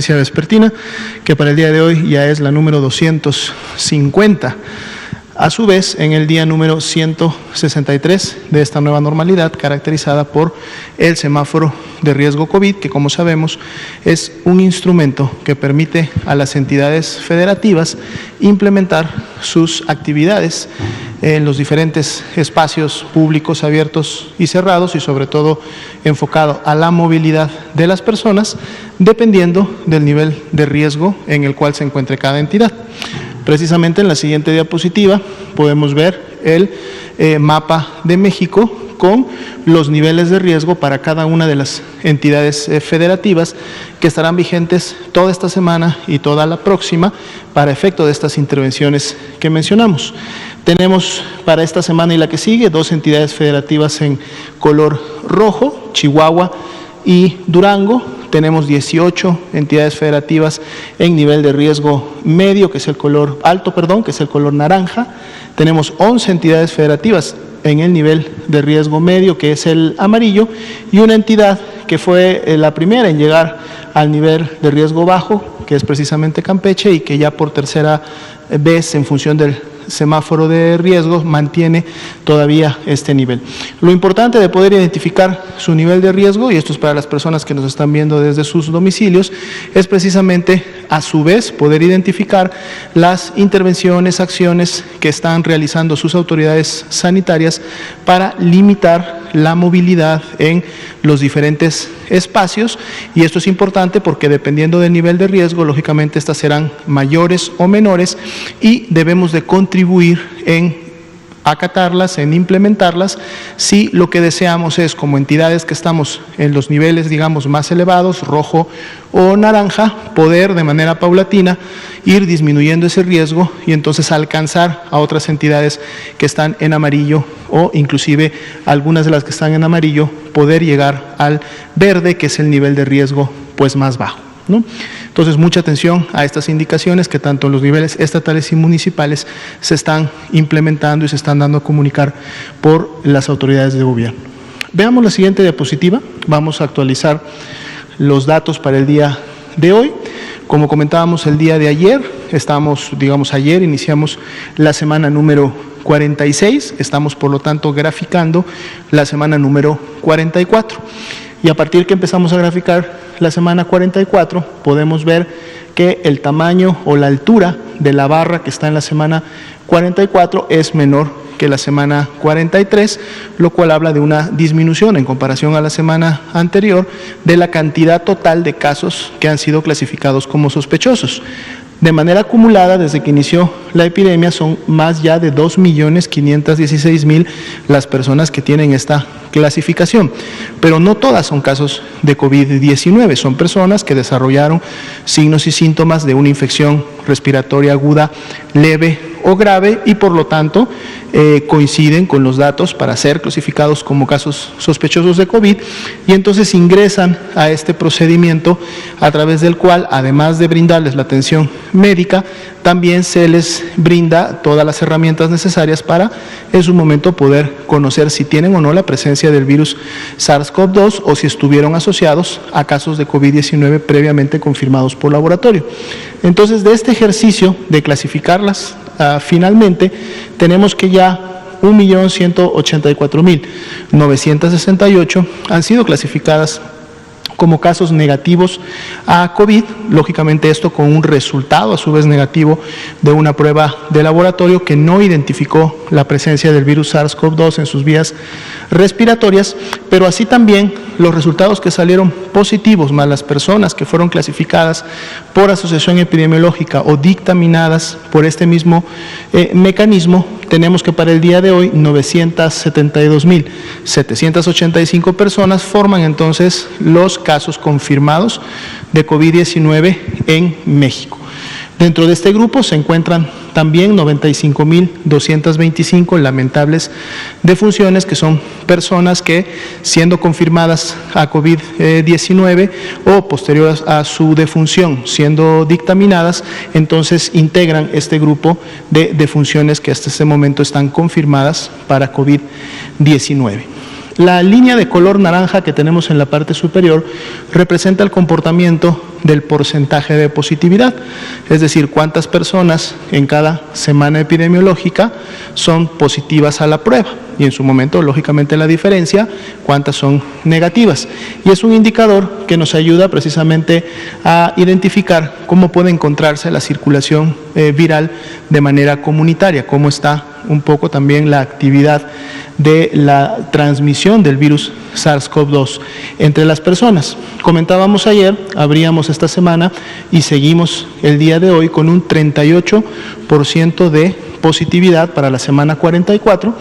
vespertina, que para el día de hoy ya es la número 250. A su vez, en el día número 163 de esta nueva normalidad, caracterizada por el semáforo de riesgo COVID, que como sabemos es un instrumento que permite a las entidades federativas implementar sus actividades en los diferentes espacios públicos abiertos y cerrados, y sobre todo enfocado a la movilidad de las personas, dependiendo del nivel de riesgo en el cual se encuentre cada entidad. Precisamente en la siguiente diapositiva podemos ver el mapa de México con los niveles de riesgo para cada una de las entidades federativas que estarán vigentes toda esta semana y toda la próxima para efecto de estas intervenciones que mencionamos. Tenemos para esta semana y la que sigue 2 entidades federativas en color rojo, Chihuahua y Durango. Tenemos 18 entidades federativas en nivel de riesgo medio, que es el color alto, que es el color naranja. Tenemos 11 entidades federativas en el nivel de riesgo medio, que es el amarillo, y una entidad que fue la primera en llegar al nivel de riesgo bajo, que es precisamente Campeche, y que ya por tercera vez, en función del semáforo de riesgos, mantiene todavía este nivel. Lo importante de poder identificar su nivel de riesgo, y esto es para las personas que nos están viendo desde sus domicilios, es precisamente a su vez poder identificar las intervenciones, acciones que están realizando sus autoridades sanitarias para limitar la movilidad en los diferentes espacios, y esto es importante porque dependiendo del nivel de riesgo, lógicamente estas serán mayores o menores, y debemos de contribuir en acatarlas, en implementarlas, si lo que deseamos es, como entidades que estamos en los niveles, digamos, más elevados, rojo o naranja, poder de manera paulatina ir disminuyendo ese riesgo y entonces alcanzar a otras entidades que están en amarillo, o inclusive algunas de las que están en amarillo, poder llegar al verde, que es el nivel de riesgo pues más bajo, ¿no? Entonces, mucha atención a estas indicaciones que tanto en los niveles estatales y municipales se están implementando y se están dando a comunicar por las autoridades de gobierno. Veamos la siguiente diapositiva. Vamos a actualizar los datos para el día de hoy. Como comentábamos el día de ayer, ayer iniciamos la semana número 46, estamos por lo tanto graficando la semana número 44. Y a partir que empezamos a graficar la semana 44, podemos ver que el tamaño o la altura de la barra que está en la semana 44 es menor que la semana 43, lo cual habla de una disminución en comparación a la semana anterior de la cantidad total de casos que han sido clasificados como sospechosos. De manera acumulada, desde que inició la epidemia, son más ya de 2.516.000 las personas que tienen esta clasificación. Pero no todas son casos de COVID-19, son personas que desarrollaron signos y síntomas de una infección respiratoria aguda, leve o grave, y por lo tanto coinciden con los datos para ser clasificados como casos sospechosos de COVID, y entonces ingresan a este procedimiento a través del cual, además de brindarles la atención médica, también se les brinda todas las herramientas necesarias para en su momento poder conocer si tienen o no la presencia del virus SARS-CoV-2 o si estuvieron asociados a casos de COVID-19 previamente confirmados por laboratorio. Entonces, de este ejercicio de clasificarlas, finalmente tenemos que ya 1.184.968 han sido clasificadas como casos negativos a COVID, lógicamente esto con un resultado a su vez negativo de una prueba de laboratorio que no identificó la presencia del virus SARS-CoV-2 en sus vías respiratorias, pero así también los resultados que salieron positivos, más las personas que fueron clasificadas por asociación epidemiológica o dictaminadas por este mismo mecanismo, tenemos que para el día de hoy 972.785 personas forman entonces los casos confirmados de COVID-19 en México. Dentro de este grupo se encuentran también 95.225 lamentables defunciones, que son personas que, siendo confirmadas a COVID-19 o posteriores a su defunción, siendo dictaminadas, entonces integran este grupo de defunciones que hasta este momento están confirmadas para COVID-19. La línea de color naranja que tenemos en la parte superior representa el comportamiento del porcentaje de positividad, es decir, cuántas personas en cada semana epidemiológica son positivas a la prueba y en su momento, lógicamente, la diferencia, cuántas son negativas. Y es un indicador que nos ayuda precisamente a identificar cómo puede encontrarse la circulación viral de manera comunitaria, cómo está un poco también la actividad de la transmisión del virus SARS-CoV-2 entre las personas. Comentábamos ayer, abríamos esta semana y seguimos el día de hoy con un 38% de positividad para la semana 44,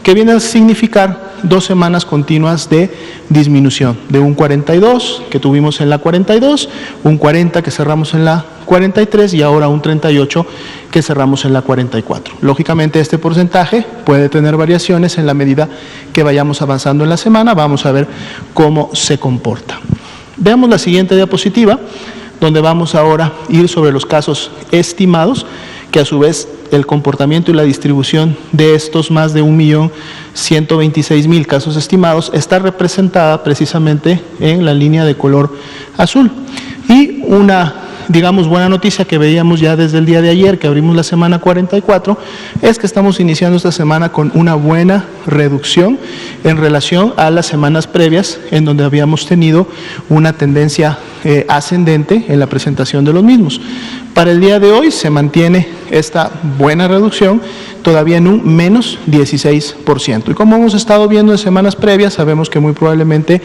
que viene a significar 2 semanas continuas de disminución, de un 42 que tuvimos en la 42, un 40 que cerramos en la 43 y ahora un 38 que cerramos en la 44. Lógicamente este porcentaje puede tener variaciones en la medida que vayamos avanzando en la semana, vamos a ver cómo se comporta. Veamos la siguiente diapositiva, donde vamos ahora a ir sobre los casos estimados, que a su vez el comportamiento y la distribución de estos más de 1.126.000 casos estimados está representada precisamente en la línea de color azul. Y una, digamos, buena noticia que veíamos ya desde el día de ayer, que abrimos la semana 44, es que estamos iniciando esta semana con una buena reducción en relación a las semanas previas, en donde habíamos tenido una tendencia ascendente en la presentación de los mismos. Para el día de hoy se mantiene esta buena reducción, todavía en un menos 16%. Y como hemos estado viendo en semanas previas, sabemos que muy probablemente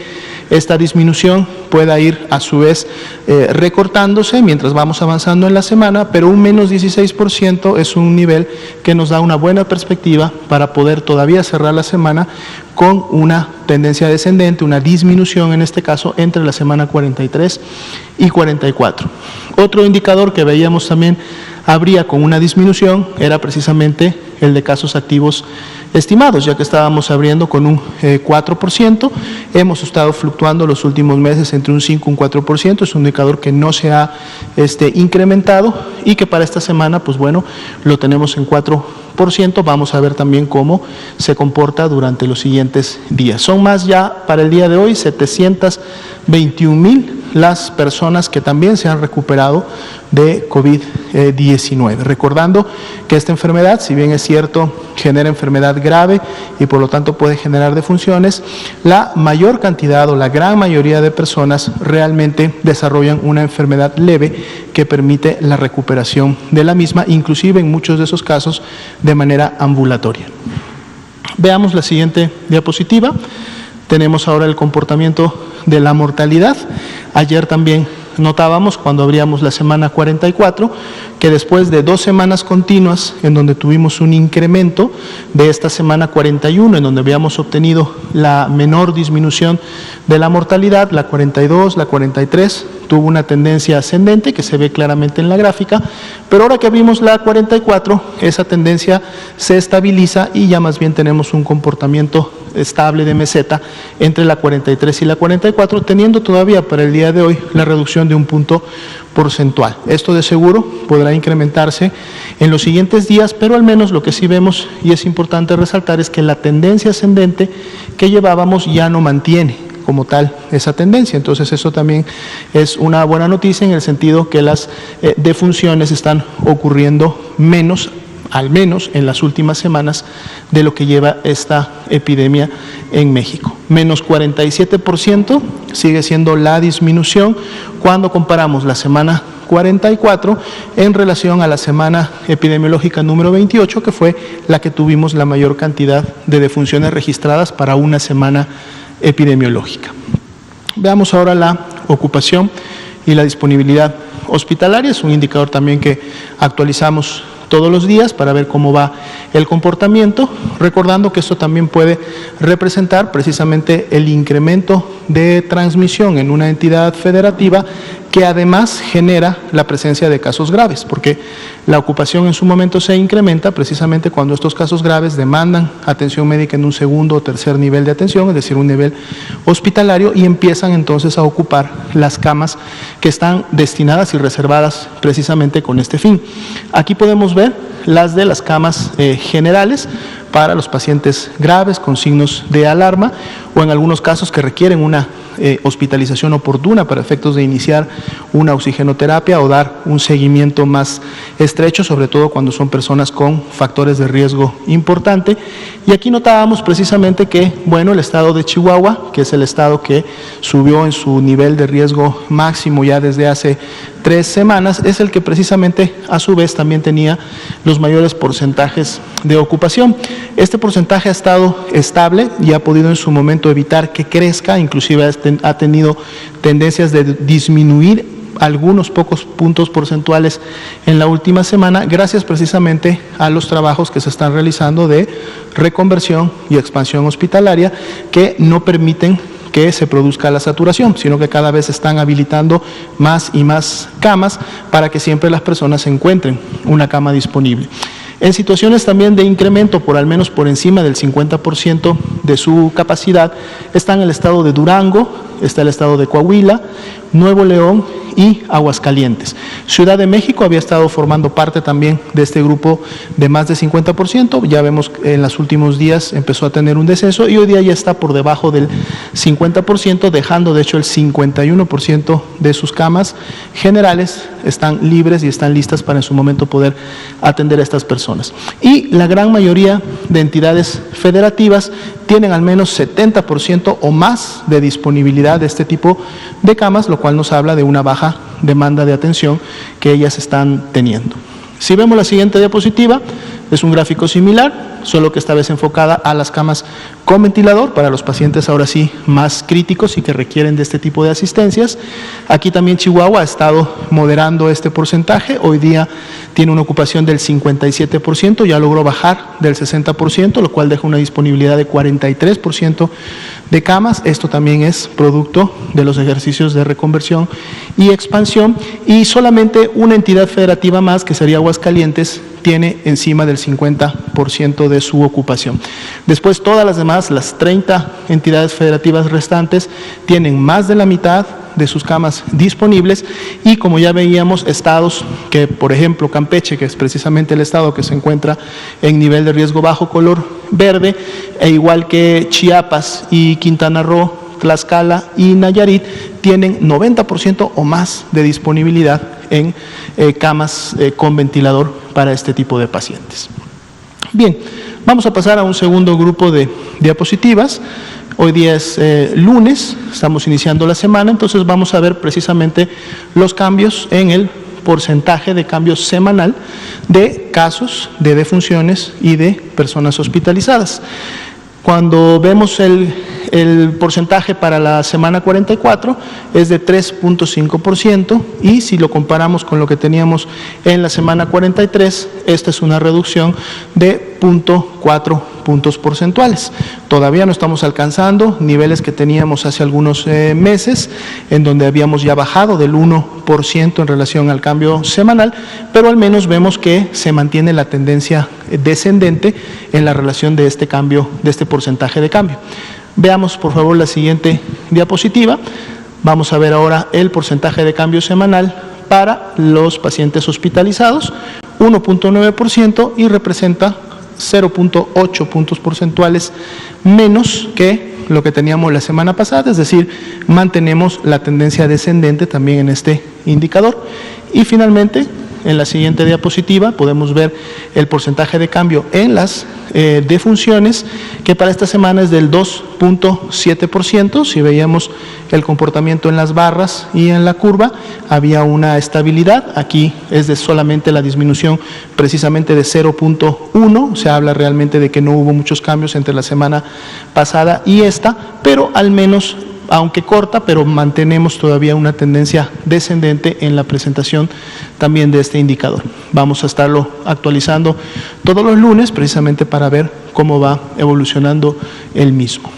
esta disminución pueda ir a su vez recortándose mientras vamos avanzando en la semana, pero un menos 16% es un nivel que nos da una buena perspectiva para poder todavía cerrar la semana con una tendencia descendente, una disminución en este caso entre la semana 43 y 44. Otro indicador que veíamos también habría con una disminución era precisamente el de casos activos estimados, ya que estábamos abriendo con un 4%, hemos estado fluctuando los últimos meses entre un 5 y un 4%, es un indicador que no se ha incrementado y que para esta semana, pues bueno, lo tenemos en 4%, vamos a ver también cómo se comporta durante los siguientes días. Son más ya para el día de hoy 721.000 las personas que también se han recuperado de COVID-19. Recordando que esta enfermedad, si bien es cierto, genera enfermedad grave y por lo tanto puede generar defunciones, la mayor cantidad o la gran mayoría de personas realmente desarrollan una enfermedad leve que permite la recuperación de la misma, inclusive en muchos de esos casos de manera ambulatoria. Veamos la siguiente diapositiva. Tenemos ahora el comportamiento de la mortalidad. Ayer también notábamos cuando abríamos la semana 44 que después de 2 semanas continuas en donde tuvimos un incremento de esta semana 41 en donde habíamos obtenido la menor disminución de la mortalidad, la 42, la 43 tuvo una tendencia ascendente que se ve claramente en la gráfica, pero ahora que abrimos la 44 esa tendencia se estabiliza y ya más bien tenemos un comportamiento estable de meseta entre la 43 y la 44, teniendo todavía para el día de hoy la reducción de un punto porcentual. Esto de seguro podrá incrementarse en los siguientes días, pero al menos lo que sí vemos y es importante resaltar es que la tendencia ascendente que llevábamos ya no mantiene como tal esa tendencia. Entonces eso también es una buena noticia en el sentido que las defunciones están ocurriendo menos, al menos en las últimas semanas, de lo que lleva esta epidemia en México. Menos 47% sigue siendo la disminución cuando comparamos la semana 44 en relación a la semana epidemiológica número 28, que fue la que tuvimos la mayor cantidad de defunciones registradas para una semana epidemiológica. Veamos ahora la ocupación y la disponibilidad hospitalaria. Es un indicador también que actualizamos todos los días para ver cómo va el comportamiento, recordando que esto también puede representar precisamente el incremento de transmisión en una entidad federativa que además genera la presencia de casos graves, porque la ocupación en su momento se incrementa precisamente cuando estos casos graves demandan atención médica en un segundo o tercer nivel de atención, es decir, un nivel hospitalario, y empiezan entonces a ocupar las camas que están destinadas y reservadas precisamente con este fin. Aquí podemos ver las de las camas generales para los pacientes graves con signos de alarma o en algunos casos que requieren una hospitalización oportuna para efectos de iniciar una oxigenoterapia o dar un seguimiento más estrecho, sobre todo cuando son personas con factores de riesgo importante. Y aquí notábamos precisamente que, bueno, el estado de Chihuahua, que es el estado que subió en su nivel de riesgo máximo ya desde hace 3 semanas, es el que precisamente a su vez también tenía los mayores porcentajes de ocupación. Este porcentaje ha estado estable y ha podido en su momento evitar que crezca, inclusive ha tenido tendencias de disminuir algunos pocos puntos porcentuales en la última semana, gracias precisamente a los trabajos que se están realizando de reconversión y expansión hospitalaria que no permiten que se produzca la saturación, sino que cada vez están habilitando más y más camas para que siempre las personas encuentren una cama disponible. En situaciones también de incremento, por al menos por encima del 50% de su capacidad, están el estado de Durango, está el estado de Coahuila, Nuevo León y Aguascalientes. Ciudad de México había estado formando parte también de este grupo de más de 50%, ya vemos que en los últimos días empezó a tener un descenso y hoy día ya está por debajo del 50%, dejando de hecho el 51% de sus camas generales están libres y están listas para en su momento poder atender a estas personas. Y la gran mayoría de entidades federativas tienen al menos 70% o más de disponibilidad de este tipo de camas, lo cual nos habla de una baja demanda de atención que ellas están teniendo. Si vemos la siguiente diapositiva, es un gráfico similar, solo que esta vez enfocada a las camas con ventilador para los pacientes ahora sí más críticos y que requieren de este tipo de asistencias. Aquí también Chihuahua ha estado moderando este porcentaje, hoy día tiene una ocupación del 57%, ya logró bajar del 60%, lo cual deja una disponibilidad de 43% de camas. Esto también es producto de los ejercicios de reconversión y expansión, y solamente una entidad federativa más, que sería Aguascalientes, tiene encima del 50% de su ocupación. Después todas las demás, las 30 entidades federativas restantes, tienen más de la mitad de sus camas disponibles y, como ya veíamos, estados que, por ejemplo, Campeche, que es precisamente el estado que se encuentra en nivel de riesgo bajo color verde, e igual que Chiapas y Quintana Roo, Tlaxcala y Nayarit, tienen 90% o más de disponibilidad en camas con ventilador para este tipo de pacientes. Bien, vamos a pasar a un segundo grupo de diapositivas. Hoy día es lunes, estamos iniciando la semana, entonces vamos a ver precisamente los cambios en el porcentaje de cambio semanal de casos de defunciones y de personas hospitalizadas. Cuando vemos el porcentaje para la semana 44 es de 3.5% y si lo comparamos con lo que teníamos en la semana 43, esta es una reducción de 0.4 puntos porcentuales. Todavía no estamos alcanzando niveles que teníamos hace algunos meses, en donde habíamos ya bajado del 1% en relación al cambio semanal, pero al menos vemos que se mantiene la tendencia descendente en la relación de este cambio, de este porcentaje de cambio. Veamos por favor la siguiente diapositiva. Vamos a ver ahora el porcentaje de cambio semanal para los pacientes hospitalizados, 1.9%, y representa 0.8 puntos porcentuales menos que lo que teníamos la semana pasada, es decir, mantenemos la tendencia descendente también en este indicador. Y finalmente, en la siguiente diapositiva podemos ver el porcentaje de cambio en las defunciones, que para esta semana es del 2.7%. Si veíamos el comportamiento en las barras y en la curva, había una estabilidad. Aquí es de solamente la disminución precisamente de 0.1, se habla realmente de que no hubo muchos cambios entre la semana pasada y esta, pero al menos, aunque corta, pero mantenemos todavía una tendencia descendente en la presentación también de este indicador. Vamos a estarlo actualizando todos los lunes precisamente para ver cómo va evolucionando el mismo.